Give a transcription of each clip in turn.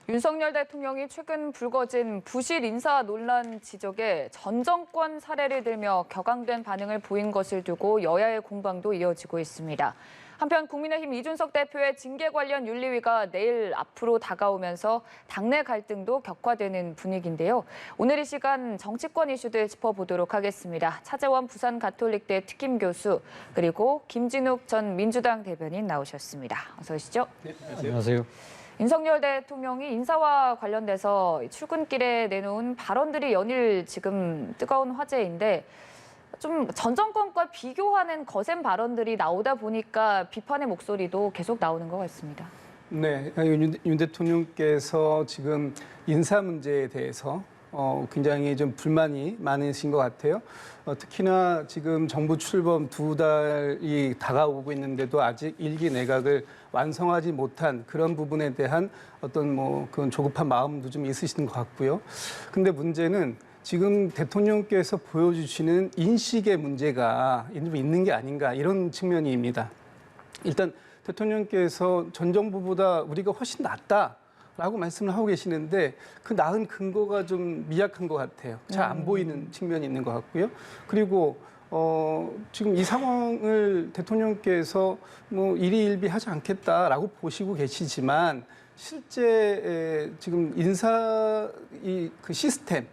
윤석열 대통령이 최근 불거진 부실 인사 논란 지적에 전 정권 사례를 들며 격앙된 반응을 보인 것을 두고 여야의 공방도 이어지고 있습니다. 한편 국민의힘 이준석 대표의 징계 관련 윤리위가 내일 앞으로 다가오면서 당내 갈등도 격화되는 분위기인데요. 오늘 이 시간 정치권 이슈들 짚어보도록 하겠습니다. 차재원 부산가톨릭대 특임 교수 그리고 김진욱 전 민주당 대변인 나오셨습니다. 어서 오시죠. 네, 안녕하세요. 윤석열 대통령이 인사와 관련돼서 출근길에 내놓은 발언들이 연일 지금 뜨거운 화제인데 좀 전 정권과 비교하는 거센 발언들이 나오다 보니까 비판의 목소리도 계속 나오는 것 같습니다. 네, 윤 대통령께서 지금 인사 문제에 대해서 굉장히 좀 불만이 많으신 것 같아요. 특히나 지금 정부 출범 2달이 다가오고 있는데도 아직 일기 내각을 완성하지 못한 그런 부분에 대한 어떤 그런 조급한 마음도 좀 있으신 것 같고요. 근데 문제는 지금 대통령께서 보여주시는 인식의 문제가 있는 게 아닌가 이런 측면입니다. 일단 대통령께서 전 정부보다 우리가 훨씬 낫다라고 말씀을 하고 계시는데 그 나은 근거가 좀 미약한 것 같아요. 잘 안 보이는 측면이 있는 것 같고요. 그리고 지금 이 상황을 대통령께서 일희일비하지 않겠다라고 보시고 계시지만 실제 지금 인사 그 시스템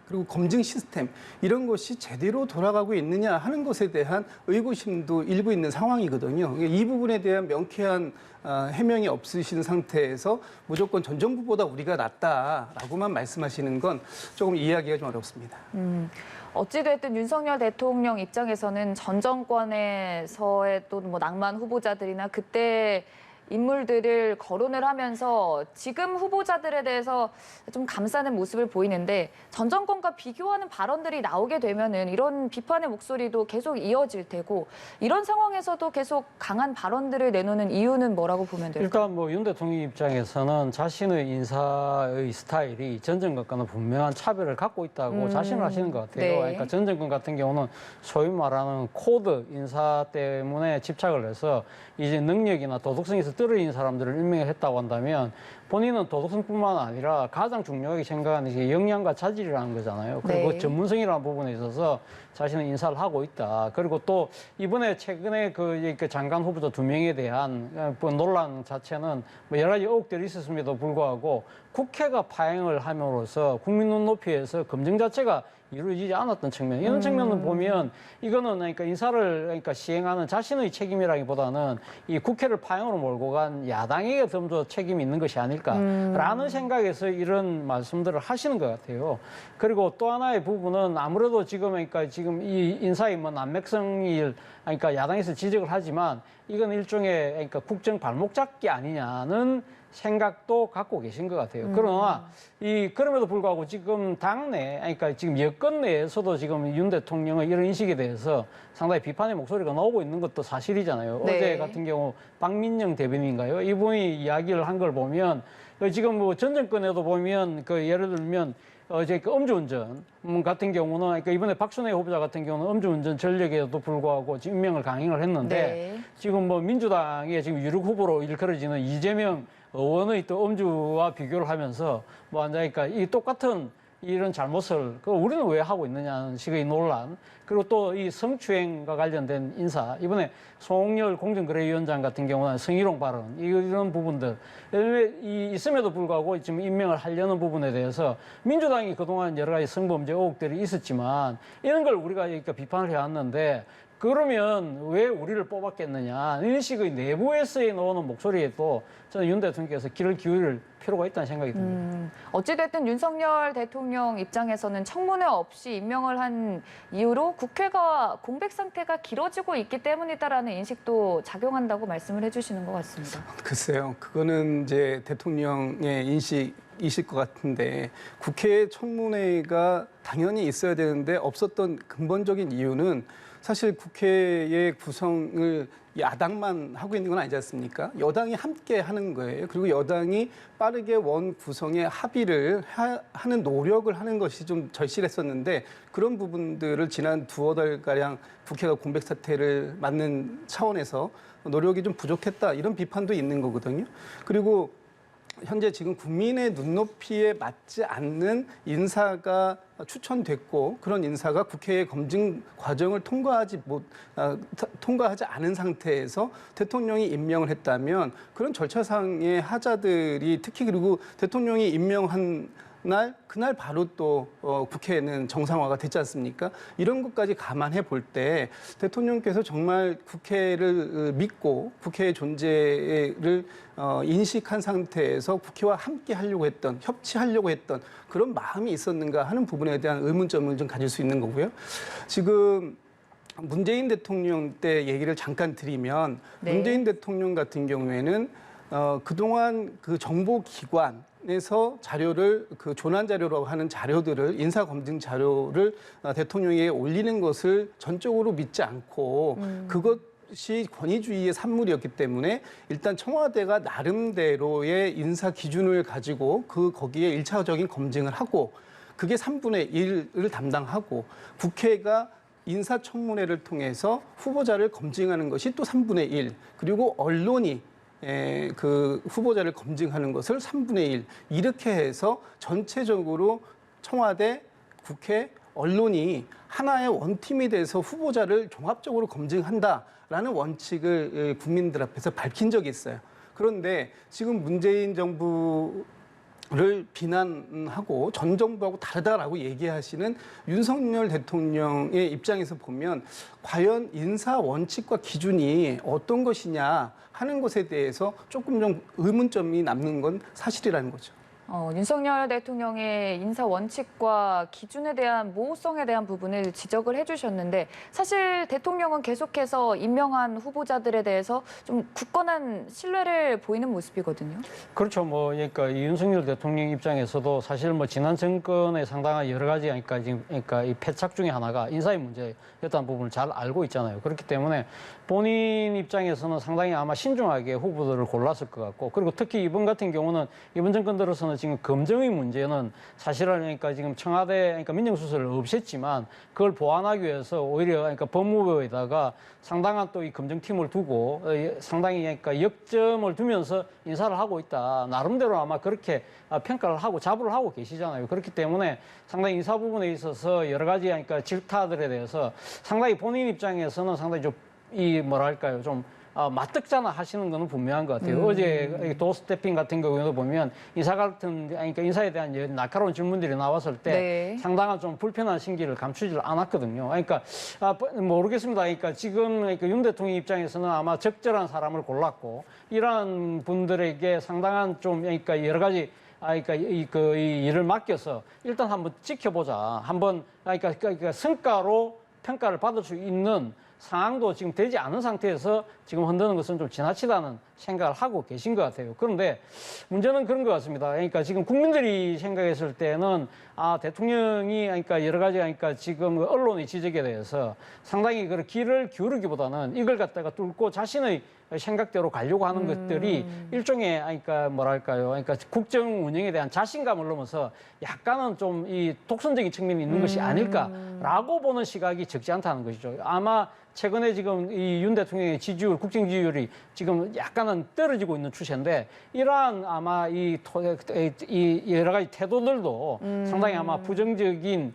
그리고 검증 시스템 이런 것이 제대로 돌아가고 있느냐 하는 것에 대한 의구심도 일부 있는 상황이거든요. 이 부분에 대한 명쾌한 해명이 없으신 상태에서 무조건 전 정부보다 우리가 낫다라고만 말씀하시는 건 조금 이해하기가 좀 어렵습니다. 어찌됐든 윤석열 대통령 입장에서는 전 정권에서의 또 낭만 후보자들이나 그때 인물들을 거론을 하면서 지금 후보자들에 대해서 좀 감싸는 모습을 보이는데 전 정권과 비교하는 발언들이 나오게 되면은 이런 비판의 목소리도 계속 이어질 테고 이런 상황에서도 계속 강한 발언들을 내놓는 이유는 뭐라고 보면 될까요? 일단 윤 대통령 입장에서는 자신의 인사의 스타일이 전 정권과는 분명한 차별을 갖고 있다고 자신을 하시는 것 같아요. 네. 그러니까 전 정권 같은 경우는 소위 말하는 코드 인사 때문에 집착을 해서 이제 능력이나 도덕성에서 떨어진 사람들을 임명을 했다고 한다면 본인은 도덕성뿐만 아니라 가장 중요하게 생각하는 게 역량과 자질이라는 거잖아요. 그리고 네. 전문성이라는 부분에 있어서 자신은 인사를 하고 있다. 그리고 또 이번에 최근에 그 장관 후보자 2명에 대한 논란 자체는 여러 가지 의혹들이 있었음에도 불구하고 국회가 파행을 함으로써 국민 눈높이에서 검증 자체가 이루어지지 않았던 측면. 이런 측면을 보면 이거는 그러니까 인사를 시행하는 자신의 책임이라기보다는 이 국회를 파행으로 몰고 간 야당에게 좀 더 책임이 있는 것이 아닐까라는 생각에서 이런 말씀들을 하시는 것 같아요. 그리고 또 하나의 부분은 아무래도 지금 이 인사의 난맥성일 야당에서 지적을 하지만 이건 일종의 국정 발목 잡기 아니냐는 생각도 갖고 계신 것 같아요. 그러나 그럼에도 불구하고 지금 당내, 지금 여권 내에서도 지금 윤 대통령의 이런 인식에 대해서 상당히 비판의 목소리가 나오고 있는 것도 사실이잖아요. 네. 어제 같은 경우 박민영 대변인인가요? 이분이 이야기를 한 걸 보면 지금 전 정권에도 보면 예를 들면 어제 음주운전 같은 경우는 이번에 박순애 후보자 같은 경우는 음주운전 전력에도 불구하고 지금 임명을 강행을 했는데 네. 지금 민주당의 지금 유력 후보로 일컬어지는 이재명 의원의 또 음주와 비교를 하면서 이 똑같은 이런 잘못을 우리는 왜 하고 있느냐는 식의 논란, 그리고 또 이 성추행과 관련된 인사, 이번에 송영열 공정거래위원장 같은 경우는 성희롱 발언, 이런 부분들 있음에도 불구하고 지금 임명을 하려는 부분에 대해서 민주당이 그동안 여러 가지 성범죄 의혹들이 있었지만 이런 걸 우리가 비판을 해왔는데 그러면 왜 우리를 뽑았겠느냐 이런 식의 내부에서의 나오는 목소리에도 저는 윤 대통령께서 귀를 기울일 필요가 있다는 생각이 듭니다. 어찌됐든 윤석열 대통령 입장에서는 청문회 없이 임명을 한 이후로 국회가 공백 상태가 길어지고 있기 때문이다라는 인식도 작용한다고 말씀을 해주시는 것 같습니다. 글쎄요, 그거는 이제 대통령의 인식이실 것 같은데 국회 청문회가 당연히 있어야 되는데 없었던 근본적인 이유는 사실 국회의 구성을 야당만 하고 있는 건 아니지 않습니까? 여당이 함께 하는 거예요. 그리고 여당이 빠르게 원 구성에 합의를 하는 노력을 하는 것이 좀 절실했었는데 그런 부분들을 지난 2~5달가량 국회가 공백 사태를 맞는 차원에서 노력이 좀 부족했다 이런 비판도 있는 거거든요. 그리고 현재 지금 국민의 눈높이에 맞지 않는 인사가 추천됐고 그런 인사가 국회의 검증 과정을 통과하지 않은 상태에서 대통령이 임명을 했다면 그런 절차상의 하자들이 특히 그리고 대통령이 임명한 그날 바로 또 국회는 정상화가 됐지 않습니까? 이런 것까지 감안해 볼 때 대통령께서 정말 국회를 믿고 국회의 존재를 인식한 상태에서 국회와 함께 하려고 했던, 협치하려고 했던 그런 마음이 있었는가 하는 부분에 대한 의문점을 좀 가질 수 있는 거고요. 지금 문재인 대통령 때 얘기를 잠깐 드리면 네. 문재인 대통령 같은 경우에는 그동안 그 정보기관에서 자료를 그 조난 자료라고 하는 자료들을 인사 검증 자료를 대통령에게 올리는 것을 전적으로 믿지 않고 그것이 권위주의의 산물이었기 때문에 일단 청와대가 나름대로의 인사 기준을 가지고 거기에 일차적인 검증을 하고 그게 3분의 1을 담당하고 국회가 인사청문회를 통해서 후보자를 검증하는 것이 또 3분의 1 그리고 언론이 그 후보자를 검증하는 것을 3분의 1 이렇게 해서 전체적으로 청와대, 국회, 언론이 하나의 원팀이 돼서 후보자를 종합적으로 검증한다라는 원칙을 국민들 앞에서 밝힌 적이 있어요. 그런데 지금 문재인 정부를 비난하고 전 정부하고 다르다라고 얘기하시는 윤석열 대통령의 입장에서 보면 과연 인사 원칙과 기준이 어떤 것이냐 하는 것에 대해서 조금 좀 의문점이 남는 건 사실이라는 거죠. 윤석열 대통령의 인사 원칙과 기준에 대한 모호성에 대한 부분을 지적을 해주셨는데 사실 대통령은 계속해서 임명한 후보자들에 대해서 좀 굳건한 신뢰를 보이는 모습이거든요. 그렇죠. 그러니까 이 윤석열 대통령 입장에서도 사실 지난 정권의 상당한 여러 가지 그러니까 이 패착 중에 하나가 인사의 문제였다는 부분을 잘 알고 있잖아요. 그렇기 때문에 본인 입장에서는 상당히 아마 신중하게 후보들을 골랐을 것 같고 그리고 특히 이번 같은 경우는 이번 정권 들어서는 지금 검증의 문제는 사실은 그러니까 지금 청와대 그러니까 민정수석을 없앴지만 그걸 보완하기 위해서 오히려 그러니까 법무부에다가 상당한 또 이 검증팀을 두고 상당히 그러니까 역점을 두면서 인사를 하고 있다. 나름대로 아마 그렇게 평가를 하고 자부를 하고 계시잖아요. 그렇기 때문에 상당히 인사 부분에 있어서 여러 가지 그러니까 질타들에 대해서 상당히 본인 입장에서는 상당히 좀 맞득잖아 하시는 거는 분명한 것 같아요. 어제 도스태핑 같은 경우에도 보면 그러니까 인사에 대한 날카로운 질문들이 나왔을 때 네. 상당한 좀 불편한 심기를 감추질 않았거든요. 그러니까 모르겠습니다. 그러니까 지금 그러니까 윤 대통령 입장에서는 아마 적절한 사람을 골랐고 이러한 분들에게 상당한 좀 그러니까 여러 가지 그러니까 이 일을 맡겨서 일단 한번 지켜보자. 한번 그러니까 성과로 평가를 받을 수 있는 상황도 지금 되지 않은 상태에서 지금 흔드는 것은 좀 지나치다는 생각을 하고 계신 것 같아요. 그런데 문제는 그런 것 같습니다. 그러니까 지금 국민들이 생각했을 때는 대통령이 그러니까 여러 가지 그러니까 지금 언론의 지적에 대해서 상당히 그 귀를 기울이기보다는 이걸 갖다가 뚫고 자신의 생각대로 가려고 하는 것들이 일종의 그러니까 그러니까 국정 운영에 대한 자신감을 넘어서 약간은 좀 이 독선적인 측면이 있는 것이 아닐까라고 보는 시각이 적지 않다는 것이죠. 아마 최근에 지금 이 윤 대통령의 지지율, 국정 지지율이 지금 약간은 떨어지고 있는 추세인데 이러한 아마 이 여러 가지 태도들도 상당히 아마 부정적인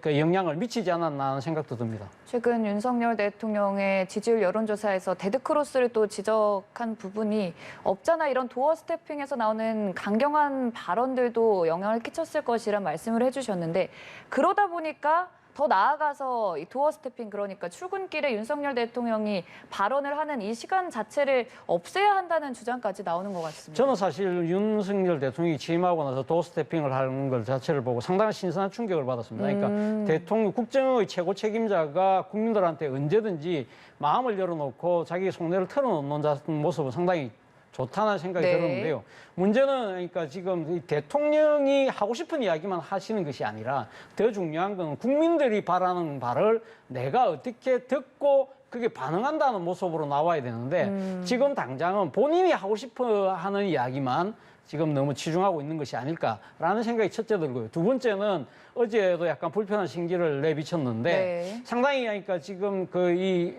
그 영향을 미치지 않았나 하는 생각도 듭니다. 최근 윤석열 대통령의 지지율 여론조사에서 데드크로스를 또 지적한 부분이 없잖아 이런 도어 스태핑에서 나오는 강경한 발언들도 영향을 끼쳤을 것이란 말씀을 해주셨는데 그러다 보니까 더 나아가서 이 도어 스태핑 그러니까 출근길에 윤석열 대통령이 발언을 하는 이 시간 자체를 없애야 한다는 주장까지 나오는 것 같습니다. 저는 사실 윤석열 대통령이 취임하고 나서 도어 스태핑을 하는 것 자체를 보고 상당한 신선한 충격을 받았습니다. 그러니까 대통령 국정의 최고 책임자가 국민들한테 언제든지 마음을 열어놓고 자기 속내를 털어놓는 모습은 상당히 좋다는 생각이 들었는데요. 문제는 그러니까 지금 대통령이 하고 싶은 이야기만 하시는 것이 아니라 더 중요한 건 국민들이 바라는 바를 내가 어떻게 듣고 그게 반응한다는 모습으로 나와야 되는데 지금 당장은 본인이 하고 싶어 하는 이야기만 지금 너무 치중하고 있는 것이 아닐까라는 생각이 첫째 들고요. 두 번째는 어제도 약간 불편한 심기를 내비쳤는데 네. 상당히 그러니까 지금 이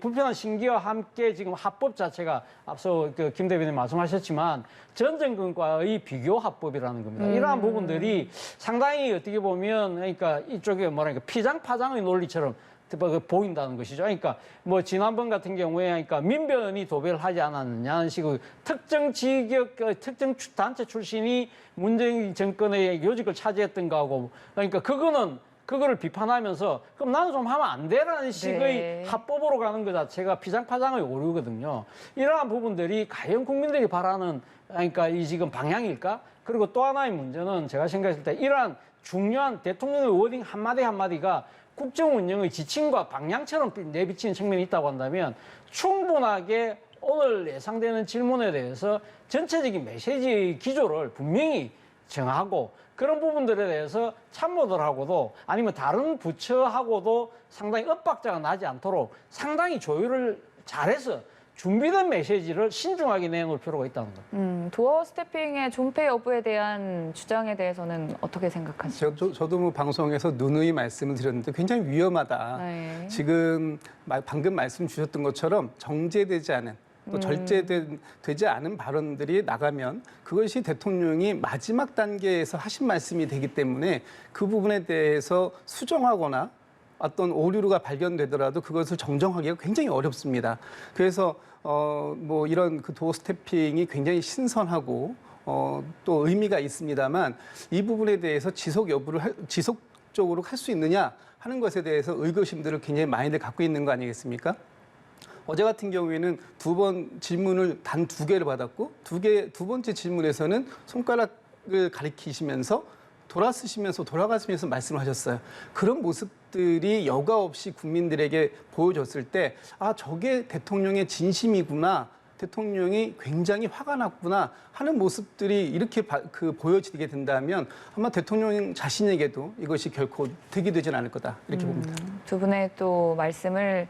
불편한 심기와 함께 지금 합법 자체가 앞서 김 대변인 말씀하셨지만 전쟁권과의 비교 합법이라는 겁니다. 이러한 부분들이 상당히 어떻게 보면 그러니까 이쪽에 뭐랄까 피장파장의 논리처럼 보인다는 것이죠. 그러니까 뭐 지난번 같은 경우에 그러니까 민변이 도배를 하지 않았느냐는 식의 특정 지역 특정 단체 출신이 문재인 정권의 요직을 차지했던 거하고 그러니까 그거를 비판하면서 그럼 나는 좀 하면 안 돼라는 식의 네. 합법으로 가는 것 자체가 피장파장의 오류거든요. 이러한 부분들이 과연 국민들이 바라는 그러니까 이 지금 방향일까? 그리고 또 하나의 문제는 제가 생각했을 때 이러한 중요한 대통령의 워딩 한마디 한마디가 국정 운영의 지침과 방향처럼 내비치는 측면이 있다고 한다면 충분하게 오늘 예상되는 질문에 대해서 전체적인 메시지의 기조를 분명히 정하고 그런 부분들에 대해서 참모들하고도 아니면 다른 부처하고도 상당히 엇박자가 나지 않도록 상당히 조율을 잘해서 준비된 메시지를 신중하게 내놓을 필요가 있다는 겁니다. 도어 스태핑의 존폐 여부에 대한 주장에 대해서는 어떻게 생각하시죠? 저도 뭐 방송에서 누누이 말씀을 드렸는데 굉장히 위험하다. 네. 지금 방금 말씀 주셨던 것처럼 정제되지 않은 또 절제되지 않은 발언들이 나가면 그것이 대통령이 마지막 단계에서 하신 말씀이 되기 때문에 그 부분에 대해서 수정하거나 어떤 오류가 발견되더라도 그것을 정정하기가 굉장히 어렵습니다. 그래서 뭐 이런 그 도어 스태핑이 굉장히 신선하고 또 의미가 있습니다만 이 부분에 대해서 지속적으로 할 수 있느냐 하는 것에 대해서 의구심들을 굉장히 많이들 갖고 있는 거 아니겠습니까? 어제 같은 경우에는 두 번 질문을 단 2개를 받았고 두 번째 질문에서는 손가락을 가리키시면서 돌아가시면서 말씀을 하셨어요. 그런 모습들이 여과 없이 국민들에게 보여줬을 때, 아, 저게 대통령의 진심이구나. 대통령이 굉장히 화가 났구나 하는 모습들이 이렇게 보여지게 된다면 아마 대통령 자신에게도 이것이 결코 득이 되진 않을 거다. 이렇게 봅니다. 두 분의 또 말씀을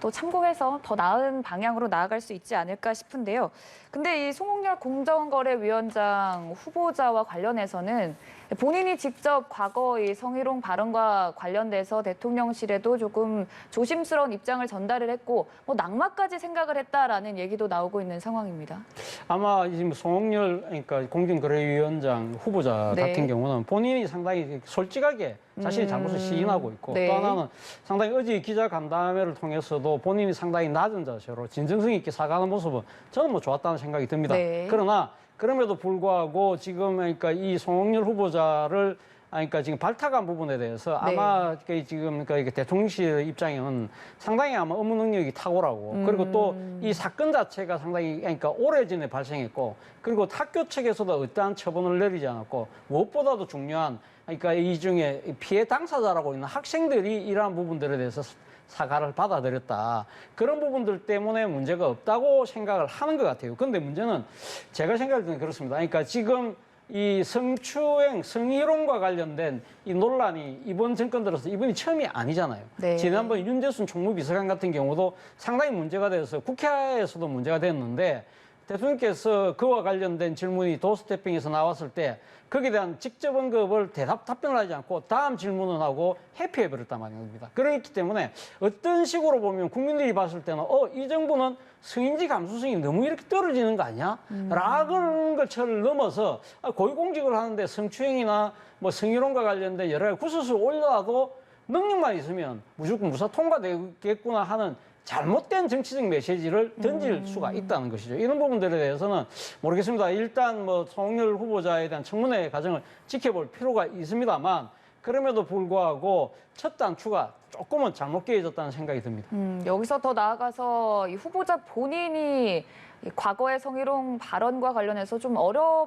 또 참고해서 더 나은 방향으로 나아갈 수 있지 않을까 싶은데요. 근데 이 송홍열 공정거래위원장 후보자와 관련해서는 본인이 직접 과거 이 성희롱 발언과 관련돼서 대통령실에도 조금 조심스러운 입장을 전달을 했고 뭐 낙마까지 생각을 했다라는 얘기도 나오고 있는 상황입니다. 아마 지금 송홍열 그러니까 공정거래위원장 후보자 네. 같은 경우는 본인이 상당히 솔직하게 자신의 잘못을 시인하고 있고 네. 또 하나는 상당히 어제 기자간담회를 통해서도 본인이 상당히 낮은 자세로 진정성 있게 사과하는 모습은 저는 뭐 좋았다는 생각이 듭니다. 네. 그러나 그럼에도 불구하고 지금 그러니까 이 송홍열 후보자를 그러니까 지금 발탁한 부분에 대해서 네. 아마 지금 그러니까 대통령실 입장에는 상당히 아마 업무 능력이 탁월하고 그리고 또 이 사건 자체가 상당히 그러니까 오래전에 발생했고 그리고 학교 측에서도 어떠한 처분을 내리지 않았고 무엇보다도 중요한 그러니까 이 중에 피해 당사자라고 있는 학생들이 이러한 부분들에 대해서 사과를 받아들였다. 그런 부분들 때문에 문제가 없다고 생각을 하는 것 같아요. 그런데 문제는 제가 생각할 때는 그렇습니다. 그러니까 지금 이 성추행, 성희롱과 관련된 이 논란이 이번 정권 들어서 이번이 처음이 아니잖아요. 네. 지난번 윤재순 총무비서관 같은 경우도 상당히 문제가 돼서 국회에서도 문제가 됐는데 대통령께서 그와 관련된 질문이 도스태핑에서 나왔을 때 거기에 대한 직접 언급을 답변을 하지 않고 다음 질문을 하고 회피해버렸단 말입니다. 그렇기 때문에 어떤 식으로 보면 국민들이 봤을 때는 이 정부는 성인지 감수성이 너무 이렇게 떨어지는 거 아니야? 라는 것을 넘어서 고위공직을 하는데 성추행이나 뭐 성희롱과 관련된 여러 가지 구설수를 올려도 능력만 있으면 무조건 무사 통과되겠구나 하는 잘못된 정치적 메시지를 던질 수가 있다는 것이죠. 이런 부분들에 대해서는 모르겠습니다. 일단 뭐 송홍열 후보자에 대한 청문회 과정을 지켜볼 필요가 있습니다만 그럼에도 불구하고 첫 단추가 조금은 잘못 깨어졌다는 생각이 듭니다. 여기서 더 나아가서 이 후보자 본인이 이 과거의 성희롱 발언과 관련해서 좀 어려울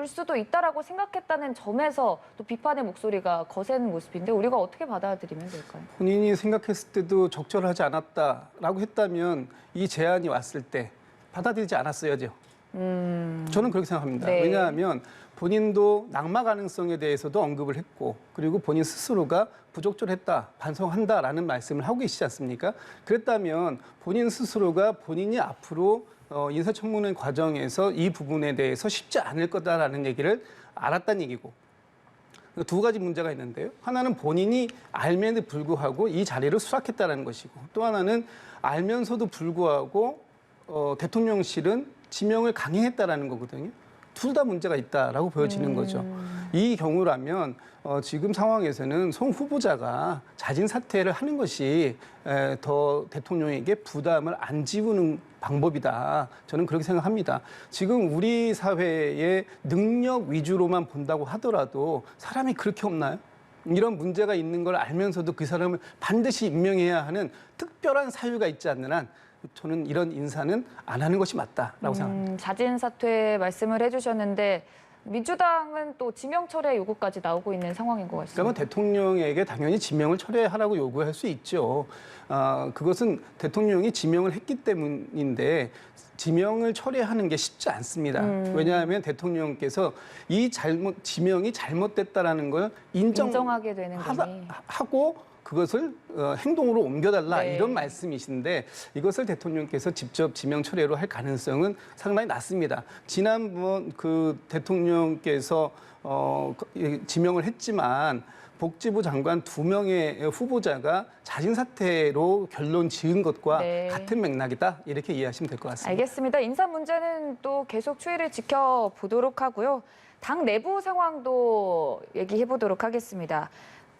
수도 있다라고 생각했다는 점에서 또 비판의 목소리가 거센 모습인데 우리가 어떻게 받아들이면 될까요? 본인이 생각했을 때도 적절하지 않았다라고 했다면 이 제안이 왔을 때 받아들이지 않았어야죠. 저는 그렇게 생각합니다. 네. 왜냐하면 본인도 낙마 가능성에 대해서도 언급을 했고 그리고 본인 스스로가 부적절했다, 반성한다라는 말씀을 하고 계시지 않습니까? 그랬다면 본인 스스로가 본인이 앞으로 인사청문회 과정에서 이 부분에 대해서 쉽지 않을 거다라는 얘기를 알았다는 얘기고 두 가지 문제가 있는데요. 하나는 본인이 알면에도 불구하고 이 자리를 수락했다는 것이고 또 하나는 알면서도 불구하고 대통령실은 지명을 강행했다라는 거거든요. 둘 다 문제가 있다라고 보여지는 거죠. 이 경우라면 지금 상황에서는 송 후보자가 자진 사퇴를 하는 것이 더 대통령에게 부담을 안 지우는 방법이다. 저는 그렇게 생각합니다. 지금 우리 사회의 능력 위주로만 본다고 하더라도 사람이 그렇게 없나요? 이런 문제가 있는 걸 알면서도 그 사람을 반드시 임명해야 하는 특별한 사유가 있지 않는 한 저는 이런 인사는 안 하는 것이 맞다라고 생각합니다. 자진 사퇴 말씀을 해주셨는데 민주당은 또 지명 철회 요구까지 나오고 있는 상황인 것 같습니다. 그러면 대통령에게 당연히 지명을 철회하라고 요구할 수 있죠. 그것은 대통령이 지명을 했기 때문인데 지명을 철회하는 게 쉽지 않습니다. 왜냐하면 대통령께서 이 지명이 잘못됐다라는 걸 인정하게 되는 거니. 하고 그것을 행동으로 옮겨달라 네. 이런 말씀이신데 이것을 대통령께서 직접 지명 철회로 할 가능성은 상당히 낮습니다. 지난번 그 대통령께서 지명을 했지만 복지부 장관 2명의 후보자가 자진 사퇴로 결론 지은 것과 네. 같은 맥락이다 이렇게 이해하시면 될 것 같습니다. 알겠습니다. 인사 문제는 또 계속 추이를 지켜보도록 하고요. 당 내부 상황도 얘기해 보도록 하겠습니다.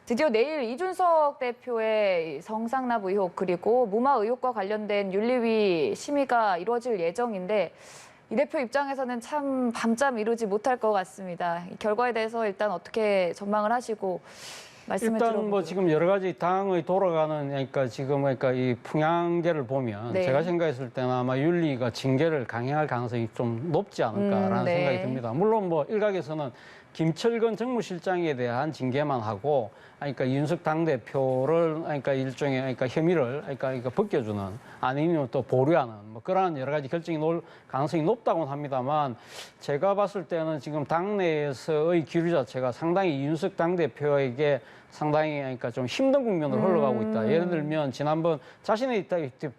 드디어 내일 이준석 대표의 성상납 의혹 그리고 무마 의혹과 관련된 윤리위 심의가 이루어질 예정인데 이 대표 입장에서는 참 밤잠 이루지 못할 것 같습니다. 이 결과에 대해서 일단 어떻게 전망을 하시고 말씀을 일단 들어보도록. 뭐 지금 여러 가지 당의 돌아가는 그러니까 이 풍향계를 보면 네. 제가 생각했을 때는 아마 윤리가 징계를 강행할 가능성이 좀 높지 않을까라는 네. 생각이 듭니다. 물론 뭐 일각에서는 김철근 정무실장에 대한 징계만 하고 그러니까 이준석 당대표를 그러니까 일종의 혐의를 벗겨주는 아니면 또 보류하는 뭐 그러한 여러 가지 결정이 나올 가능성이 높다고는 합니다만 제가 봤을 때는 지금 당내에서의 기류 자체가 상당히 이준석 당대표에게 상당히 좀 힘든 국면으로 흘러가고 있다. 예를 들면 지난번 자신의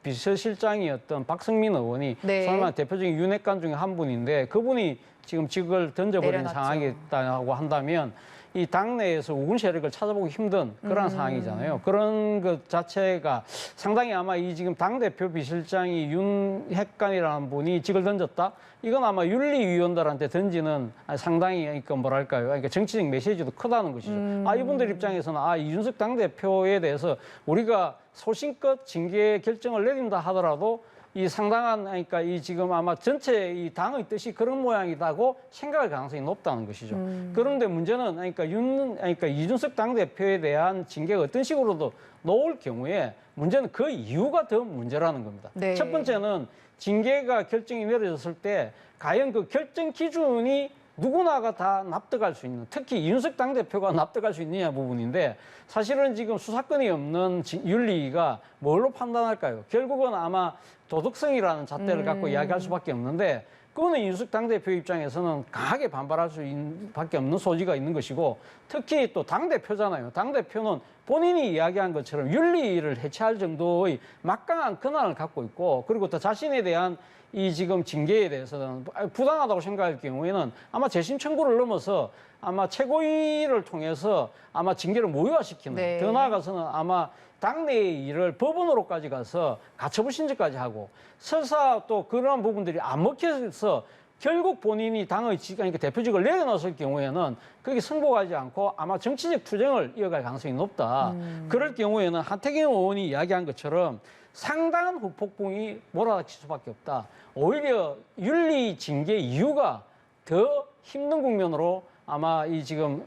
비서실장이었던 박성민 의원이 네. 설마 대표적인 윤핵관 중에 한 분인데 그분이 지금 직을 던져버린 내려놨죠. 상황이 있다고 한다면 이 당내에서 우군 세력을 찾아보기 힘든 그런 상황이잖아요. 그런 것 자체가 상당히 아마 이 지금 당대표 비실장이 윤핵관이라는 분이 직을 던졌다? 이건 아마 윤리위원들한테 던지는 상당히 뭐랄까요? 정치적 메시지도 크다는 것이죠. 이분들 입장에서는 이준석 당대표에 대해서 우리가 소신껏 징계 결정을 내린다 하더라도 이 상당한 이 지금 아마 전체 이 당의 뜻이 그런 모양이다고 생각할 가능성이 높다는 것이죠. 그런데 문제는 이준석 당대표에 대한 징계가 어떤 식으로도 나올 경우에 문제는 그 이유가 더 문제라는 겁니다. 네. 첫 번째는 징계가 결정이 내려졌을 때 과연 그 결정 기준이 누구나가 다 납득할 수 있는, 특히 이준석 당대표가 납득할 수 있느냐 부분인데 사실은 지금 수사권이 없는 윤리가 뭘로 판단할까요? 결국은 아마 도덕성이라는 잣대를 갖고 이야기할 수밖에 없는데 그거는 이준석 당대표 입장에서는 강하게 반발할 수밖에 없는 소지가 있는 것이고 특히 또 당대표잖아요. 당대표는 본인이 이야기한 것처럼 윤리를 해체할 정도의 막강한 권한을 갖고 있고 그리고 또 자신에 대한 이 지금 징계에 대해서는 부당하다고 생각할 경우에는 아마 재심 청구를 넘어서 아마 최고위를 통해서 아마 징계를 무효화시키는 네. 더 나아가서는 아마 당내의 일을 법원으로까지 가서 가처분 신청까지 하고 설사 또 그러한 부분들이 안 먹혀서 결국 본인이 당의 그러니까 대표직을 내려놨을 경우에는 그게 승복하지 않고 아마 정치적 투쟁을 이어갈 가능성이 높다. 그럴 경우에는 한태경 의원이 이야기한 것처럼 상당한 후폭풍이 몰아닥칠 수밖에 없다. 오히려 윤리 징계 이유가 더 힘든 국면으로 아마 이 지금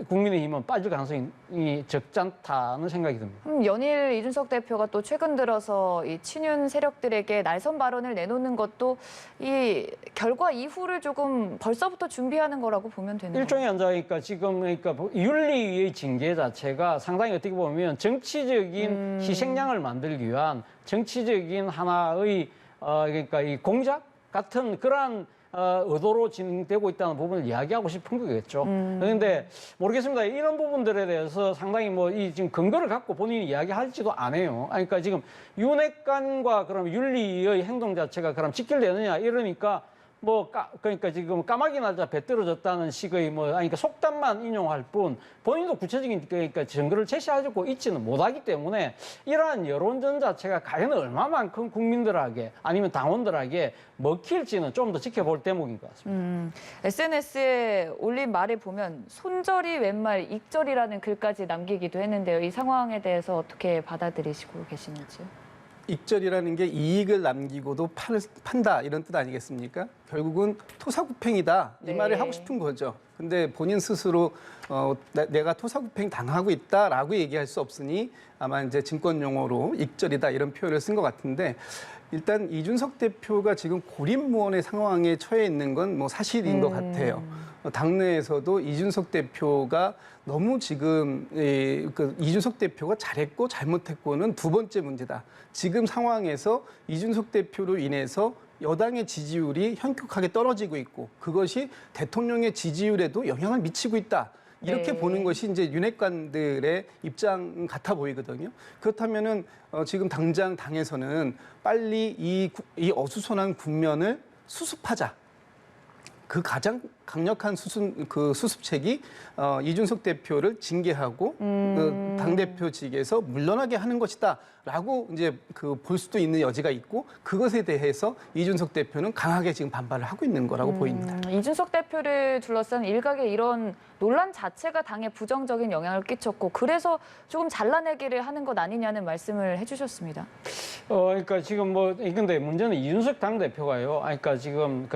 국민의힘은 빠질 가능성이 적지 않다는 생각이 듭니다. 연일 이준석 대표가 또 최근 들어서 이 친윤 세력들에게 날선 발언을 내놓는 것도 이 결과 이후를 조금 벌써부터 준비하는 거라고 보면 되는 일종의 앉아니까 지금 윤리위의 징계 자체가 상당히 어떻게 보면 정치적인 희생양을 만들기 위한 정치적인 하나의 그러니까 이 공작 같은 그러한 의도로 진행되고 있다는 부분을 이야기하고 싶은 거겠죠. 그런데 모르겠습니다. 이런 부분들에 대해서 상당히 뭐 이 지금 근거를 갖고 본인이 이야기하지도 않아요. 그러니까 지금 윤핵관과 그럼 윤리의 행동 자체가 그럼 직결되느냐 이러니까 그러니까 지금 까마귀 날자 배 떨어졌다는 식의 그러니까 속담만 인용할 뿐 본인도 구체적인 그러니까 증거를 제시하고 있지는 못하기 때문에 이러한 여론전 자체가 과연 얼마만큼 국민들에게 아니면 당원들에게 먹힐지는 좀 더 지켜볼 대목인 것 같습니다. SNS에 올린 말을 보면 손절이 웬말 익절이라는 글까지 남기기도 했는데요. 이 상황에 대해서 어떻게 받아들이시고 계시는지요? 익절이라는 게 이익을 남기고도 판다 이런 뜻 아니겠습니까? 결국은 토사구팽이다 이 네. 말을 하고 싶은 거죠. 근데 본인 스스로 내가 토사구팽 당하고 있다라고 얘기할 수 없으니 아마 이제 증권 용어로 익절이다 이런 표현을 쓴 것 같은데 일단 이준석 대표가 지금 고립무원의 상황에 처해 있는 건 뭐 사실인 것 같아요. 당내에서도 이준석 대표가 너무 지금 이준석 대표가 잘했고 잘못했고는 두 번째 문제다. 지금 상황에서 이준석 대표로 인해서 여당의 지지율이 현격하게 떨어지고 있고 그것이 대통령의 지지율에도 영향을 미치고 있다. 이렇게 네. 보는 것이 이제 윤핵관들의 입장 같아 보이거든요. 그렇다면은 지금 당장 당에서는 빨리 이 어수선한 국면을 수습하자. 그 가장 강력한 수습책이 이준석 대표를 징계하고 당 대표직에서 물러나게 하는 것이다라고 이제 볼 수도 있는 여지가 있고 그것에 대해서 이준석 대표는 강하게 지금 반발을 하고 있는 거라고 보입니다. 이준석 대표를 둘러싼 일각의 이런 논란 자체가 당에 부정적인 영향을 끼쳤고 그래서 조금 잘라내기를 하는 것 아니냐는 말씀을 해주셨습니다. 그러니까 지금 근데 문제는 이준석 당대표가요. 그러니까 지금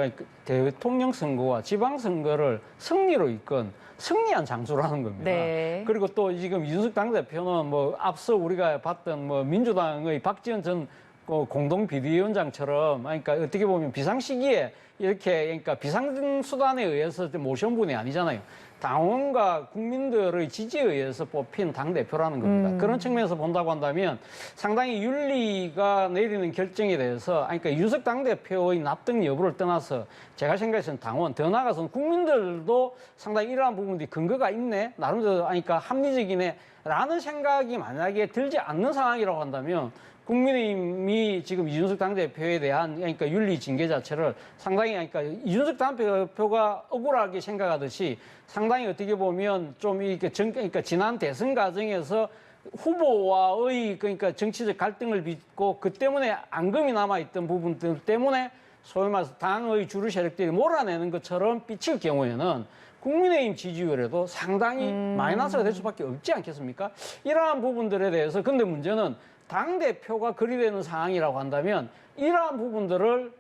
대통령 선거와 지방선거를 승리로 이끈 승리한 장수라는 겁니다. 네. 그리고 또 지금 이준석 당대표는 앞서 우리가 봤던 민주당의 박지원 전 공동 비대위원장처럼 그러니까 어떻게 보면 비상시기에 이렇게 그러니까 비상수단에 의해서 모셔온 분이 아니잖아요. 당원과 국민들의 지지에 의해서 뽑힌 당대표라는 겁니다. 그런 측면에서 본다고 한다면 상당히 윤리가 내리는 결정에 대해서 그러니까 이준석 당대표의 납득 여부를 떠나서 제가 생각해서는 당원, 더 나아가서는 국민들도 상당히 이러한 부분들이 근거가 있네, 나름대로 그러니까 합리적이네 라는 생각이 만약에 들지 않는 상황이라고 한다면 국민의힘이 지금 이준석 당대표에 대한 그러니까 윤리 징계 자체를 상당히 그러니까 이준석 당대표가 억울하게 생각하듯이 상당히 어떻게 보면 좀 그러니까 지난 대선 과정에서 후보와의 그러니까 정치적 갈등을 빚고 그 때문에 앙금이 남아있던 부분들 때문에 소위 말해서 당의 주류 세력들이 몰아내는 것처럼 비칠 경우에는 국민의힘 지지율에도 상당히 마이너스가 될 수밖에 없지 않겠습니까? 이러한 부분들에 대해서 근데 문제는 당대표가 그리 되는 상황이라고 한다면 이러한 부분들을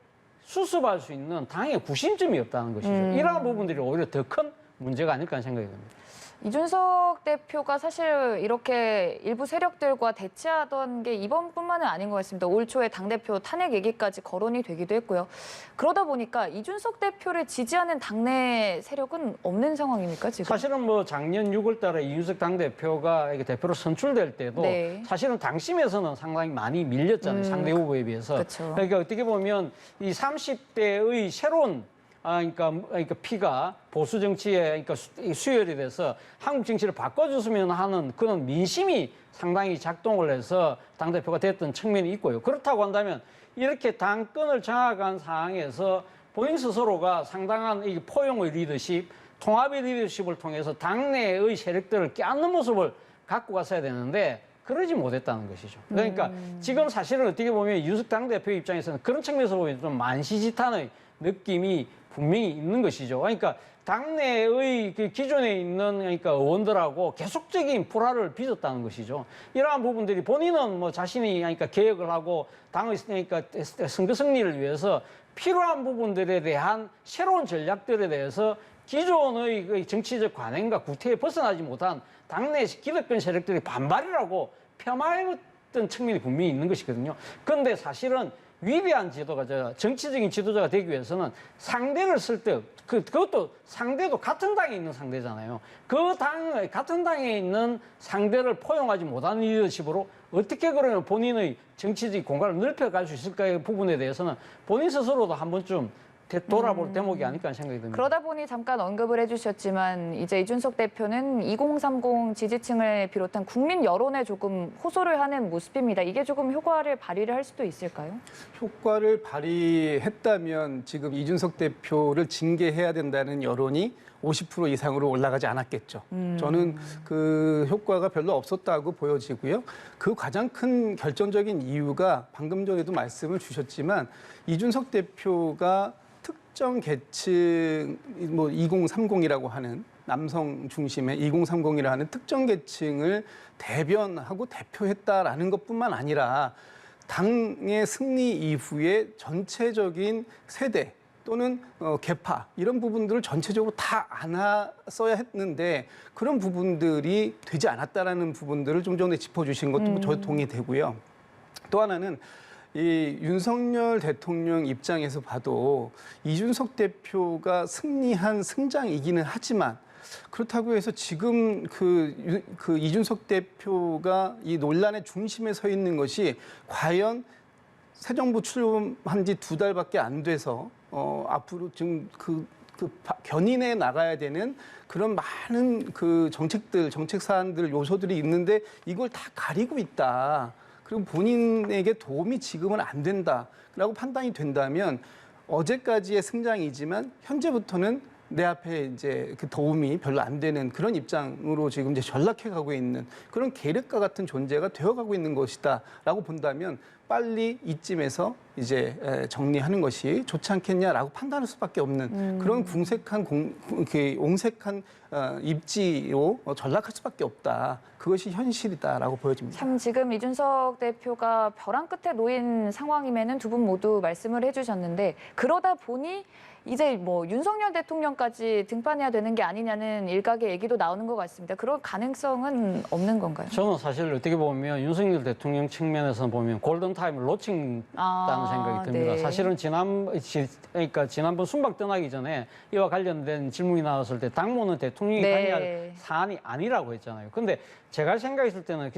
수습할 수 있는 당의 구심점이 없다는 것이죠. 이러한 부분들이 오히려 더 큰 문제가 아닐까 하는 생각이 듭니다. 이준석 대표가 사실 이렇게 일부 세력들과 대치하던 게 이번뿐만은 아닌 것 같습니다. 올 초에 당대표 탄핵 얘기까지 거론이 되기도 했고요. 그러다 보니까 이준석 대표를 지지하는 당내 세력은 없는 상황입니까, 지금? 사실은 작년 6월 달에 이준석 당대표가 대표로 선출될 때도 네. 사실은 당심에서는 상당히 많이 밀렸잖아요. 상대 후보에 비해서. 그쵸. 그러니까 어떻게 보면 이 30대의 새로운 그러니까 피가 보수 정치에 그러니까 수혈이 돼서 한국 정치를 바꿔줬으면 하는 그런 민심이 상당히 작동을 해서 당대표가 됐던 측면이 있고요. 그렇다고 한다면 이렇게 당권을 장악한 상황에서 본인 스스로가 상당한 이 포용의 리더십, 통합의 리더십을 통해서 당내의 세력들을 껴안는 모습을 갖고 갔어야 되는데 그러지 못했다는 것이죠. 그러니까 지금 사실은 어떻게 보면 이준석 당대표 입장에서는 그런 측면에서 보면 좀 만시지탄의 느낌이 분명히 있는 것이죠. 그러니까 당내의 기존에 있는 그러니까 의원들하고 계속적인 불화를 빚었다는 것이죠. 이러한 부분들이 본인은 자신이 그러니까 개혁을 하고 당의 그러니까 선거 승리를 위해서 필요한 부분들에 대한 새로운 전략들에 대해서 기존의 정치적 관행과 구태에 벗어나지 못한 당내 기득권 세력들이 반발이라고 폄하했던 측면이 분명히 있는 것이거든요. 그런데 사실은 위대한 지도가 정치적인 지도자가 되기 위해서는 상대를 쓸 때 그것도 상대도 같은 당에 있는 상대잖아요. 같은 당에 있는 상대를 포용하지 못하는 리더십으로 어떻게 그러면 본인의 정치적 공간을 넓혀갈 수 있을까의 부분에 대해서는 본인 스스로도 한 번쯤 돌아볼 대목이 아닐까 하는 생각이 듭니다. 그러다 보니 잠깐 언급을 해주셨지만 이제 이준석 대표는 2030 지지층을 비롯한 국민 여론에 조금 호소를 하는 모습입니다. 이게 조금 효과를 발휘를 할 수도 있을까요? 효과를 발휘했다면 지금 이준석 대표를 징계해야 된다는 여론이 50% 이상으로 올라가지 않았겠죠. 저는 그 효과가 별로 없었다고 보여지고요. 그 가장 큰 결정적인 이유가 방금 전에도 말씀을 주셨지만 이준석 대표가 특정 계층, 뭐 2030이라고 하는 남성 중심의 2030이라 하는 특정 계층을 대변하고 대표했다라는 것뿐만 아니라 당의 승리 이후에 전체적인 세대 또는 계파 이런 부분들을 전체적으로 다 안았어야 했는데 그런 부분들이 되지 않았다라는 부분들을 좀 전에 짚어주신 것도 저도 동의되고요. 또 하나는 이 윤석열 대통령 입장에서 봐도 이준석 대표가 승리한 승장이기는 하지만 그렇다고 해서 지금 그 이준석 대표가 이 논란의 중심에 서 있는 것이 과연 새 정부 출범한 지 2달밖에 안 돼서 앞으로 지금 견인해 나가야 되는 그런 많은 그 정책 사안들 요소들이 있는데 이걸 다 가리고 있다. 그리고 본인에게 도움이 지금은 안 된다라고 판단이 된다면 어제까지의 승장이지만 현재부터는 내 앞에 이제 그 도움이 별로 안 되는 그런 입장으로 지금 이제 전락해 가고 있는 그런 계륵과 같은 존재가 되어가고 있는 것이다라고 본다면 빨리 이쯤에서 이제 정리하는 것이 좋지 않겠냐라고 판단할 수밖에 없는 그런 옹색한 입지로 전락할 수밖에 없다. 그것이 현실이다라고 보여집니다. 참 지금 이준석 대표가 벼랑 끝에 놓인 상황임에는 두 분 모두 말씀을 해주셨는데 그러다 보니 이제 뭐 윤석열 대통령까지 등판해야 되는 게 아니냐는 일각의 얘기도 나오는 것 같습니다. 그런 가능성은 없는 건가요? 저는 사실 어떻게 보면 윤석열 대통령 측면에서 보면 골든타임을 놓친다는 생각이 듭니다. 네. 사실은 지난번 순방 떠나기 전에 이와 관련된 질문이 나왔을 때 당무는 대통령이 네. 관여할 사안이 아니라고 했잖아요. 근데 제가 생각했을 때는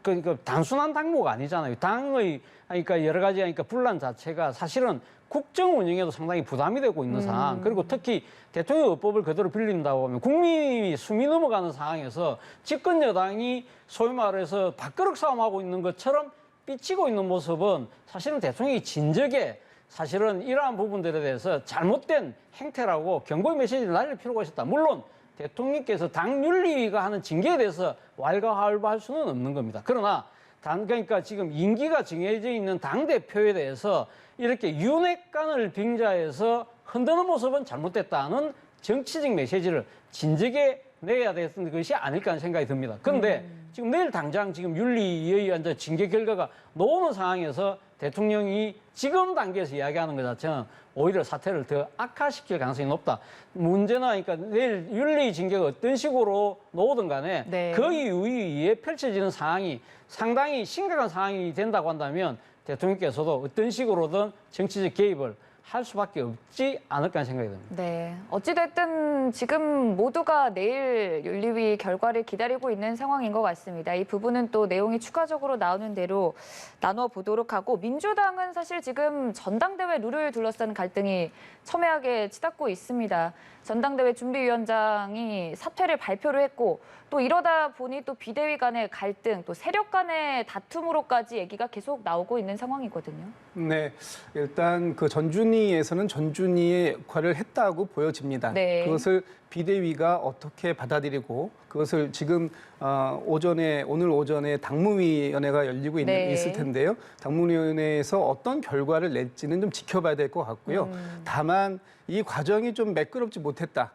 그냥 단순한 당무가 아니잖아요. 당의 그러니까 여러 가지 분란 자체가 사실은 국정 운영에도 상당히 부담이 되고 있는 상황. 그리고 특히 대통령 의법을 그대로 빌린다고 하면 국민이 숨이 넘어가는 상황에서 집권 여당이 소위 말해서 밥그릇 싸움하고 있는 것처럼 삐치고 있는 모습은 사실은 대통령이 진즉에 사실은 이러한 부분들에 대해서 잘못된 행태라고 경고의 메시지를 날릴 필요가 있었다. 물론 대통령께서 당 윤리위가 하는 징계에 대해서 왈가왈부할 수는 없는 겁니다. 그러나 그러니까 지금 임기가 정해져 있는 당대표에 대해서 이렇게 윤핵관을 빙자해서 흔드는 모습은 잘못됐다는 정치적 메시지를 진즉에 내야 되는 것이 아닐까 하는 생각이 듭니다. 그런데 지금 내일 당장 지금 윤리위의 징계 결과가 나오는 상황에서 대통령이 지금 단계에서 이야기하는 것 자체는 오히려 사태를 더 악화시킬 가능성이 높다. 문제는 그러니까 내일 윤리 징계가 어떤 식으로 나오든 간에 네. 그 이후에 펼쳐지는 상황이 상당히 심각한 상황이 된다고 한다면 대통령께서도 어떤 식으로든 정치적 개입을 할 수밖에 없지 않을까 하는 생각이 듭니다. 네. 어찌됐든 지금 모두가 내일 윤리위 결과를 기다리고 있는 상황인 것 같습니다. 이 부분은 또 내용이 추가적으로 나오는 대로 나눠 보도록 하고 민주당은 사실 지금 전당대회 룰을 둘러싼 갈등이 첨예하게 치닫고 있습니다. 전당대회 준비위원장이 사퇴를 발표를 했고 또 이러다 보니 또 비대위 간의 갈등, 또 세력 간의 다툼으로까지 얘기가 계속 나오고 있는 상황이거든요. 네, 일단 그 전준위에서는 전준위의 역할을 했다고 보여집니다. 네. 그것을 비대위가 어떻게 받아들이고 그것을 지금 오늘 오전에 당무위원회가 열리고 네. 있을 텐데요. 당무위원회에서 어떤 결과를 낼지는 좀 지켜봐야 될 것 같고요. 다만 이 과정이 좀 매끄럽지 못했다.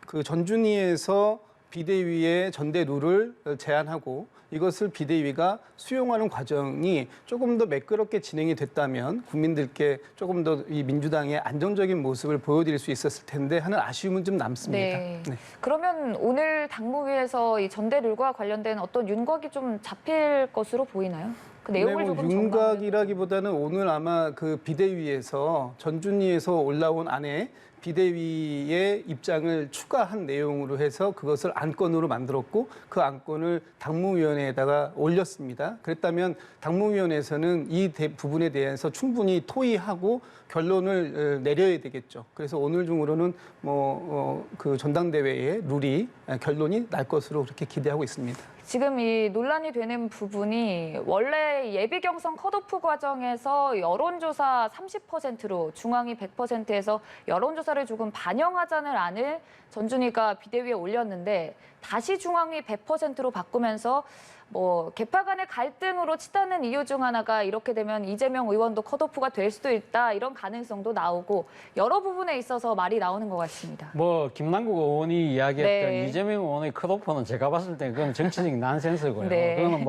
그 전준위에서 비대위의 전대 룰을 제안하고 이것을 비대위가 수용하는 과정이 조금 더 매끄럽게 진행이 됐다면 국민들께 조금 더 이 민주당의 안정적인 모습을 보여드릴 수 있었을 텐데 하는 아쉬움은 좀 남습니다. 네. 네. 그러면 오늘 당무위에서 이 전대 룰과 관련된 어떤 윤곽이 좀 잡힐 것으로 보이나요? 그 내용을 조금 윤곽이라기보다는 오늘 아마 그 비대위에서 전준위에서 올라온 안에 비대위의 입장을 추가한 내용으로 해서 그것을 안건으로 만들었고 그 안건을 당무위원회에다가 올렸습니다. 그랬다면 당무위원회에서는 이 부분에 대해서 충분히 토의하고 결론을 내려야 되겠죠. 그래서 오늘 중으로는 그 전당대회의 룰이 결론이 날 것으로 그렇게 기대하고 있습니다. 지금 이 논란이 되는 부분이 원래 예비 경선 컷오프 과정에서 여론조사 30%로 중앙위 100%에서 여론조사를 조금 반영하자는 안을 전준희가 비대위에 올렸는데 다시 중앙위 100%로 바꾸면서 개파 간의 갈등으로 치닫는 이유 중 하나가 이렇게 되면 이재명 의원도 컷오프가 될 수도 있다 이런 가능성도 나오고 여러 부분에 있어서 말이 나오는 것 같습니다. 김남국 의원이 이야기했던 네. 이재명 의원의 컷오프는 제가 봤을 때 그건 정치적인 난센스고요. 네. 그거는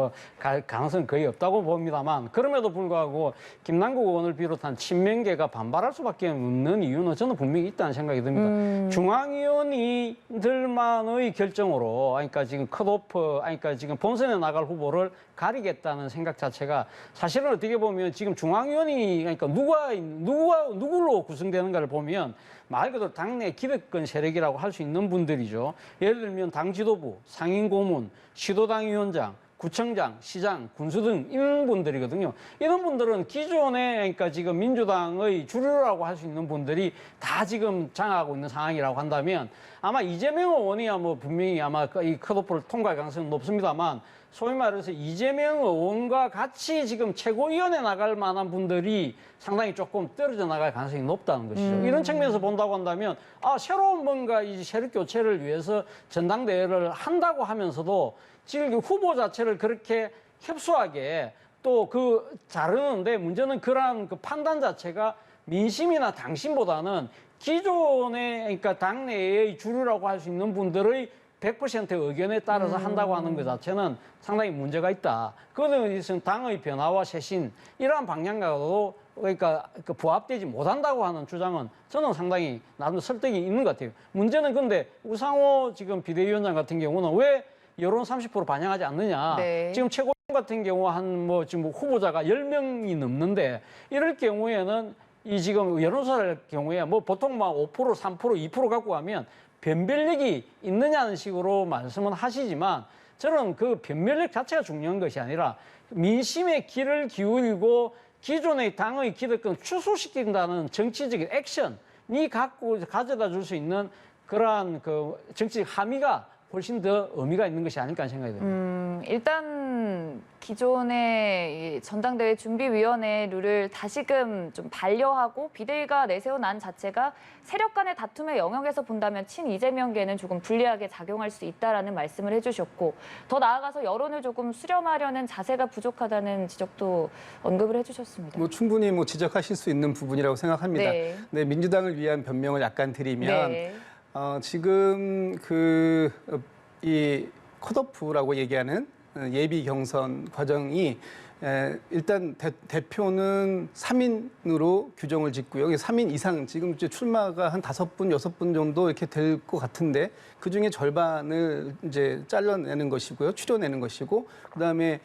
가능성 거의 없다고 봅니다만 그럼에도 불구하고 김남국 의원을 비롯한 친명계가 반발할 수밖에 없는 이유는 저는 분명히 있다는 생각이 듭니다. 중앙위원들만의 결정으로 그러니까 지금 컷오프 그러니까 지금 본선에 나갈 후보를 가리겠다는 생각 자체가 사실은 어떻게 보면 지금 중앙위원이 그러니까 누구로 구성되는가를 보면 말 그대로 당내 기득권 세력이라고 할 수 있는 분들이죠. 예를 들면 당 지도부, 상임 고문, 시도당 위원장, 구청장, 시장, 군수 등 이런 분들이거든요. 이런 분들은 기존에 그러니까 지금 민주당의 주류라고 할 수 있는 분들이 다 지금 장악하고 있는 상황이라고 한다면 아마 이재명 의원이야 분명히 아마 이 컷오프를 통과할 가능성은 높습니다만 소위 말해서 이재명 의원과 같이 지금 최고위원회 나갈 만한 분들이 상당히 조금 떨어져 나갈 가능성이 높다는 것이죠. 이런 측면에서 본다고 한다면 새로운 뭔가 이 세력 교체를 위해서 전당대회를 한다고 하면서도 지금 후보 자체를 그렇게 협소하게 또 자르는데 문제는 그러한 그 판단 자체가 민심이나 당심보다는 기존의 그러니까 당내의 주류라고 할 수 있는 분들의 100% 의견에 따라서 한다고 하는 것 자체는 상당히 문제가 있다. 그것에 있어서 당의 변화와 쇄신 이러한 방향과도 그러니까 부합되지 못한다고 하는 주장은 저는 상당히 나름 설득이 있는 것 같아요. 문제는 근데 우상호 지금 비대위원장 같은 경우는 왜 여론 30% 반영하지 않느냐. 네. 지금 최고위원 같은 경우 지금 후보자가 10명이 넘는데 이럴 경우에는 이 지금 여론조사할 경우에 보통 5%, 3%, 2% 갖고 가면 변별력이 있느냐는 식으로 말씀은 하시지만 저는 그 변별력 자체가 중요한 것이 아니라 민심의 귀를 기울이고 기존의 당의 기득권 취소시킨다는 정치적인 액션이 가져다 줄 수 있는 그러한 정치적 함의가 훨씬 더 의미가 있는 것이 아닐까 생각이 듭니다. 일단 기존의 이 전당대회 준비위원회 룰을 다시금 좀 반려하고 비대위가 내세운 안 자체가 세력 간의 다툼의 영역에서 본다면 친 이재명계는 조금 불리하게 작용할 수 있다라는 말씀을 해주셨고 더 나아가서 여론을 조금 수렴하려는 자세가 부족하다는 지적도 언급을 해주셨습니다. 충분히 지적하실 수 있는 부분이라고 생각합니다. 네. 네, 민주당을 위한 변명을 약간 드리면 네. 지금 이 컷오프라고 얘기하는 예비 경선 과정이 일단 대표는 3인으로 규정을 짓고요. 3인 이상 지금 이제 출마가 한 5분, 6분 정도 이렇게 될 것 같은데 그중에 절반을 이제 잘라내는 것이고요. 추려내는 것이고 그다음에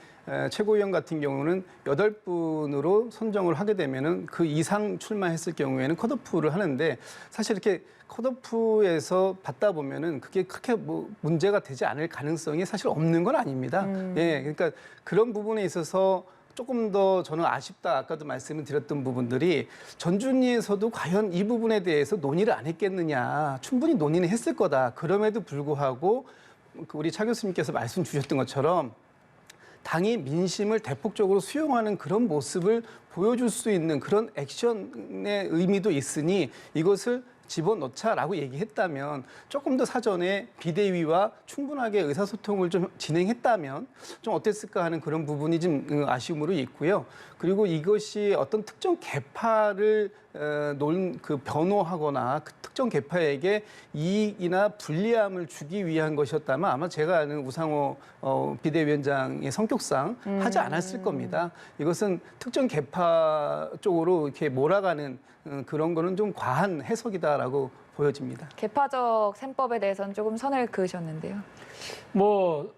최고위원 같은 경우는 8분으로 선정을 하게 되면은 그 이상 출마했을 경우에는 컷오프를 하는데 사실 이렇게 컷오프에서 받다 보면은 그게 그렇게 문제가 되지 않을 가능성이 사실 없는 건 아닙니다. 예, 그러니까 그런 부분에 있어서 조금 더 저는 아쉽다. 아까도 말씀을 드렸던 부분들이 전준위에서도 과연 이 부분에 대해서 논의를 안 했겠느냐. 충분히 논의는 했을 거다. 그럼에도 불구하고 우리 차 교수님께서 말씀 주셨던 것처럼 당이 민심을 대폭적으로 수용하는 그런 모습을 보여줄 수 있는 그런 액션의 의미도 있으니 이것을 집어넣자라고 얘기했다면 조금 더 사전에 비대위와 충분하게 의사소통을 좀 진행했다면 좀 어땠을까 하는 그런 부분이 좀 아쉬움으로 있고요. 그리고 이것이 어떤 특정 계파를 변호하거나 그 특정 계파에게 이익이나 불리함을 주기 위한 것이었다면 아마 제가 아는 우상호 비대위원장의 성격상 하지 않았을 겁니다. 이것은 특정 계파 쪽으로 이렇게 몰아가는 그런 거는 좀 과한 해석이다라고 보여집니다. 개파적 셈법에 대해서는 조금 선을 그으셨는데요. 뭐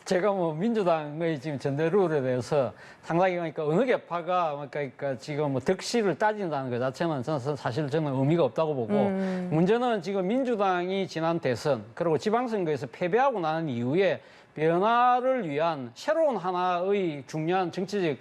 제가 뭐 민주당의 지금 전대룰에 대해서 상당히 그러니까 어느 개파가 그러니까 지금 뭐 득실을 따진다는 것 자체는 사실 저는 의미가 없다고 보고 문제는 지금 민주당이 지난 대선 그리고 지방선거에서 패배하고 나는 이후에 변화를 위한 새로운 하나의 중요한 정치적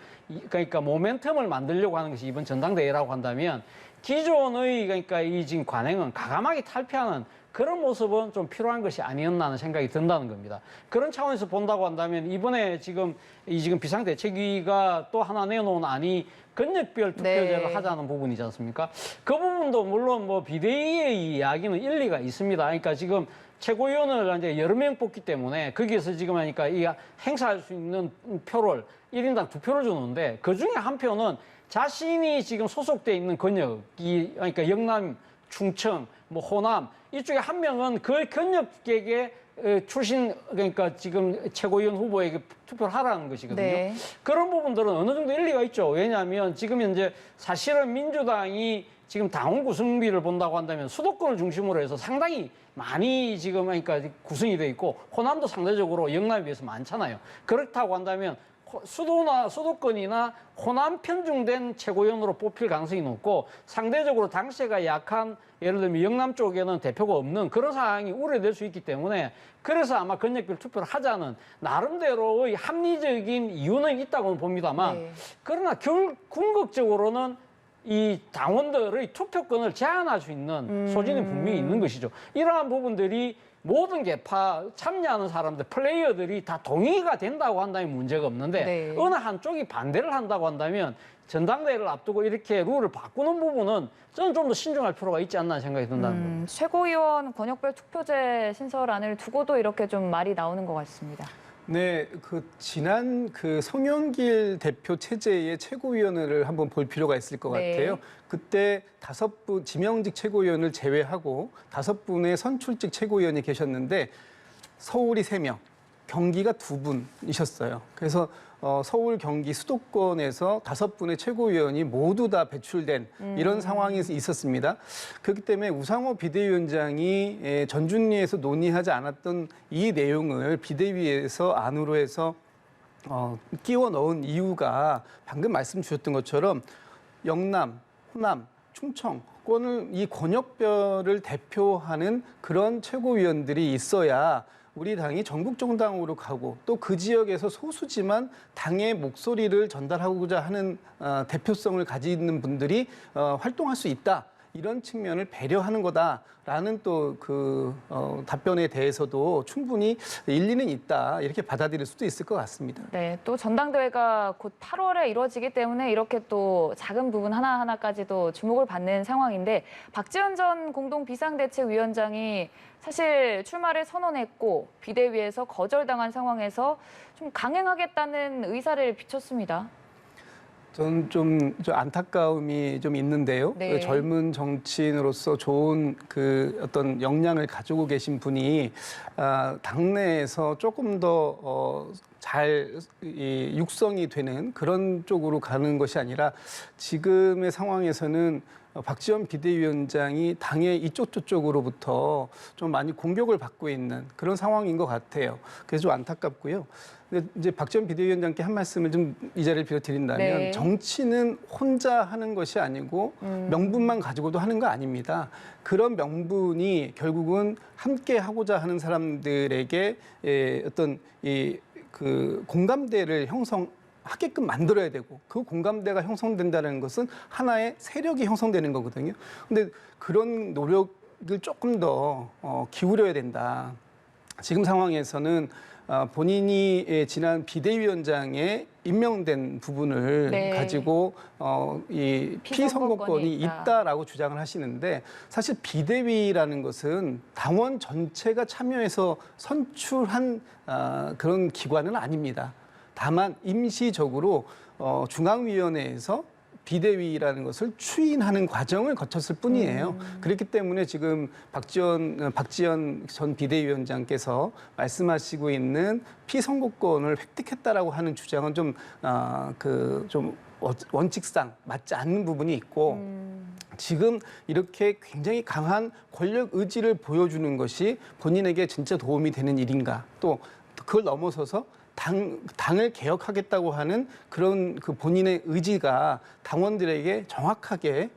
그러니까 모멘텀을 만들려고 하는 것이 이번 전당대회라고 한다면 기존의 그러니까 이 지금 관행은 과감하게 탈피하는 그런 모습은 좀 필요한 것이 아니었나 하는 생각이 든다는 겁니다. 그런 차원에서 본다고 한다면 이번에 지금 비상대책위가 또 하나 내놓은 안이 권역별 투표제를 네. 하자는 부분이지 않습니까? 그 부분도 물론 뭐 비대위의 이야기는 일리가 있습니다. 그러니까 지금 최고위원을 이제 여러 명 뽑기 때문에 거기에서 지금 하니까 이 행사할 수 있는 표를 1인당 2표를 주는데 그 중에 한 표는 자신이 지금 소속돼 있는 권역이 그러니까 영남, 충청, 뭐 호남 이쪽에 한 명은 그 권역계의 출신 그러니까 지금 최고위원 후보에게 투표를 하라는 것이거든요. 네. 그런 부분들은 어느 정도 일리가 있죠. 왜냐하면 지금 현재 사실은 민주당이 지금 당원 구성비를 본다고 한다면 수도권을 중심으로 해서 상당히 많이 지금 그러니까 구성이 돼 있고 호남도 상대적으로 영남에 비해서 많잖아요. 그렇다고 한다면 수도권이나 호남 편중된 최고위원으로 뽑힐 가능성이 높고 상대적으로 당세가 약한 예를 들면 영남 쪽에는 대표가 없는 그런 상황이 우려될 수 있기 때문에 그래서 아마 권역별 투표를 하자는 나름대로의 합리적인 이유는 있다고는 봅니다만 네. 그러나 궁극적으로는 이 당원들의 투표권을 제한할 수 있는 소진이 분명히 있는 것이죠. 이러한 부분들이 모든 개파 참여하는 사람들, 플레이어들이 다 동의가 된다고 한다면 문제가 없는데 네. 어느 한쪽이 반대를 한다고 한다면 전당대회를 앞두고 이렇게 룰을 바꾸는 부분은 저는 좀 더 신중할 필요가 있지 않나 생각이 든다는 겁니다. 최고위원 권역별 투표제 신설안을 두고도 이렇게 좀 말이 나오는 것 같습니다. 네, 지난 송영길 대표 체제의 최고위원회를 한번 볼 필요가 있을 것 네. 같아요. 그때 5분 지명직 최고위원을 제외하고 5분의 선출직 최고위원이 계셨는데 서울이 3명, 경기가 2분이셨어요. 그래서 서울, 경기, 수도권에서 5분의 최고위원이 모두 다 배출된 이런 상황이 있었습니다. 그렇기 때문에 우상호 비대위원장이 전준리에서 논의하지 않았던 이 내용을 비대위에서 안으로 해서 끼워 넣은 이유가 방금 말씀 주셨던 것처럼 영남, 호남, 충청권을 이 권역별을 대표하는 그런 최고위원들이 있어야 우리 당이 전국 정당으로 가고 또 그 지역에서 소수지만 당의 목소리를 전달하고자 하는 대표성을 가지는 분들이 활동할 수 있다. 이런 측면을 배려하는 거다라는 또 답변에 대해서도 충분히 일리는 있다. 이렇게 받아들일 수도 있을 것 같습니다. 네, 또 전당대회가 곧 8월에 이루어지기 때문에 이렇게 또 작은 부분 하나하나까지도 주목을 받는 상황인데 박지원 전 공동 비상대책위원장이 사실 출마를 선언했고 비대위에서 거절당한 상황에서 좀 강행하겠다는 의사를 비췄습니다. 저는 좀 안타까움이 좀 있는데요. 네. 젊은 정치인으로서 좋은 어떤 역량을 가지고 계신 분이 당내에서 조금 더 잘 육성이 되는 그런 쪽으로 가는 것이 아니라 지금의 상황에서는 박지원 비대위원장이 당의 이쪽 저쪽으로부터 좀 많이 공격을 받고 있는 그런 상황인 것 같아요. 그래서 좀 안타깝고요. 근데 이제 박지원 비대위원장께 한 말씀을 좀 이 자리를 빌어드린다면 네. 정치는 혼자 하는 것이 아니고 명분만 가지고도 하는 거 아닙니다. 그런 명분이 결국은 함께 하고자 하는 사람들에게 어떤 공감대를 형성하게끔 만들어야 되고 그 공감대가 형성된다는 것은 하나의 세력이 형성되는 거거든요. 근데 그런 노력을 조금 더 기울여야 된다. 지금 상황에서는 본인이 지난 비대위원장에 임명된 부분을 네. 가지고 이 피선거권이 있다. 있다라고 주장을 하시는데 사실 비대위라는 것은 당원 전체가 참여해서 선출한 그런 기관은 아닙니다. 다만 임시적으로 중앙위원회에서 비대위라는 것을 추인하는 과정을 거쳤을 뿐이에요. 그렇기 때문에 지금 박지원 전 비대위원장께서 말씀하시고 있는 피선거권을 획득했다라고 하는 주장은 좀 원칙상 맞지 않는 부분이 있고 지금 이렇게 굉장히 강한 권력 의지를 보여주는 것이 본인에게 진짜 도움이 되는 일인가 또 그걸 넘어서서 당을 개혁하겠다고 하는 그런 그 본인의 의지가 당원들에게 정확하게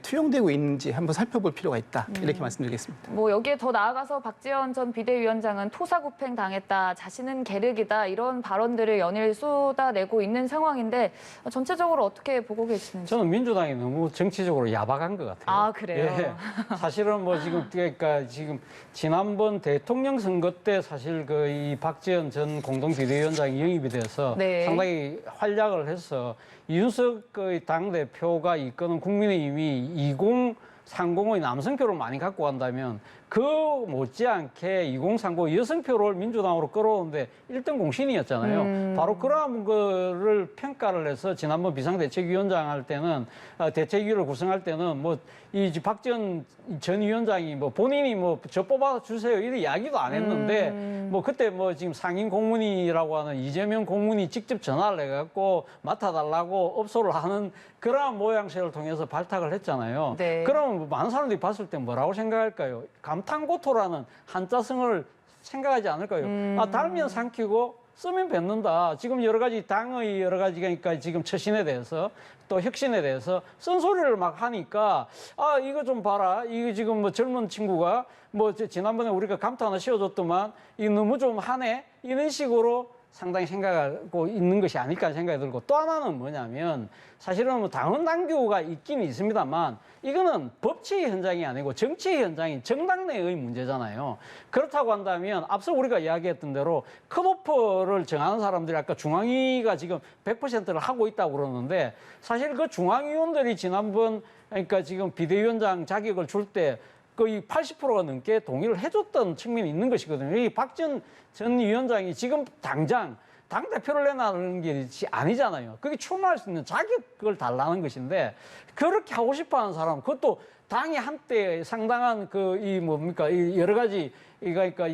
투영되고 있는지 한번 살펴볼 필요가 있다. 이렇게 말씀드리겠습니다. 뭐 여기에 더 나아가서 박지원 전 비대위원장은 토사구팽 당했다, 자신은 계륵이다 이런 발언들을 연일 쏟아내고 있는 상황인데 전체적으로 어떻게 보고 계시는지? 저는 민주당이 너무 정치적으로 야박한 것 같아요. 아, 그래요? 예. 사실은 뭐 지금 그러니까 지금 지난번 대통령 선거 때 사실 그 이 박지원 전 공동 비대위원장이 영입이 돼서 네. 상당히 활약을 해서 이준석 당 대표가 이끄는 국민의힘이 2030의 남성표를 많이 갖고 간다면 그 못지않게 2030 여성표를 민주당으로 끌어오는데 1등 공신이었잖아요. 바로 그러한 거를 평가를 해서 지난번 비상대책위원장 할 때는 대책위를 구성할 때는 뭐 이 박지원 전 위원장이 뭐 본인이 뭐 저 뽑아 주세요 이런 이야기도 안 했는데 뭐 그때 뭐 지금 상임 공문이라고 하는 이재명 공문이 직접 전화를 해갖고 맡아달라고 업소를 하는 그러한 모양새를 통해서 발탁을 했잖아요. 네. 그러면 많은 사람들이 봤을 때 뭐라고 생각할까요? 감탄고토라는 한자성을 생각하지 않을까요? 아, 달면 삼키고 쓰면 뱉는다. 지금 여러 가지 당의 여러 가지 그러니까 지금 처신에 대해서 또 혁신에 대해서 쓴소리를 막 하니까 아, 이거 좀 봐라. 이거 지금 뭐 젊은 친구가 뭐 지난번에 우리가 감탄 하나 씌워줬더만 이거 너무 좀 하네. 이런 식으로 상당히 생각하고 있는 것이 아닐까 생각이 들고 또 하나는 뭐냐면 사실은 뭐 당원 당규가 있긴 있습니다만 이거는 법치의 현장이 아니고 정치의 현장인 정당 내의 문제잖아요. 그렇다고 한다면 앞서 우리가 이야기했던 대로 컷오프를 정하는 사람들이 아까 중앙위가 지금 100%를 하고 있다고 그러는데 사실 그 중앙위원들이 지난번 그러니까 지금 비대위원장 자격을 줄 때 거의 80%가 넘게 동의를 해줬던 측면이 있는 것이거든요. 이 박지원 전 위원장이 지금 당장 당대표를 내놔는 게 아니잖아요. 그게 출마할 수 있는 자격을 달라는 것인데 그렇게 하고 싶어 하는 사람, 그것도 당이 한때 상당한 이 뭡니까, 이 여러 가지, 그러니까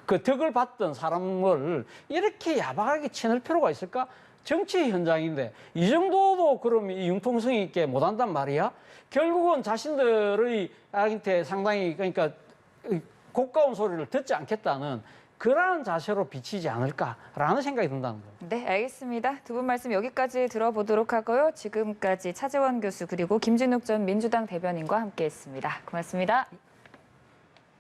그 덕을 받던 사람을 이렇게 야박하게 치는 필요가 있을까? 정치 현장인데 이 정도도 그럼 이 융통성 있게 못한단 말이야? 결국은 자신들의 한테 상당히 그러니까 고가운 소리를 듣지 않겠다는 그러한 자세로 비치지 않을까라는 생각이 든다는 거예요. 네, 알겠습니다. 두 분 말씀 여기까지 들어보도록 하고요. 지금까지 차재원 교수 그리고 김진욱 전 민주당 대변인과 함께했습니다. 고맙습니다.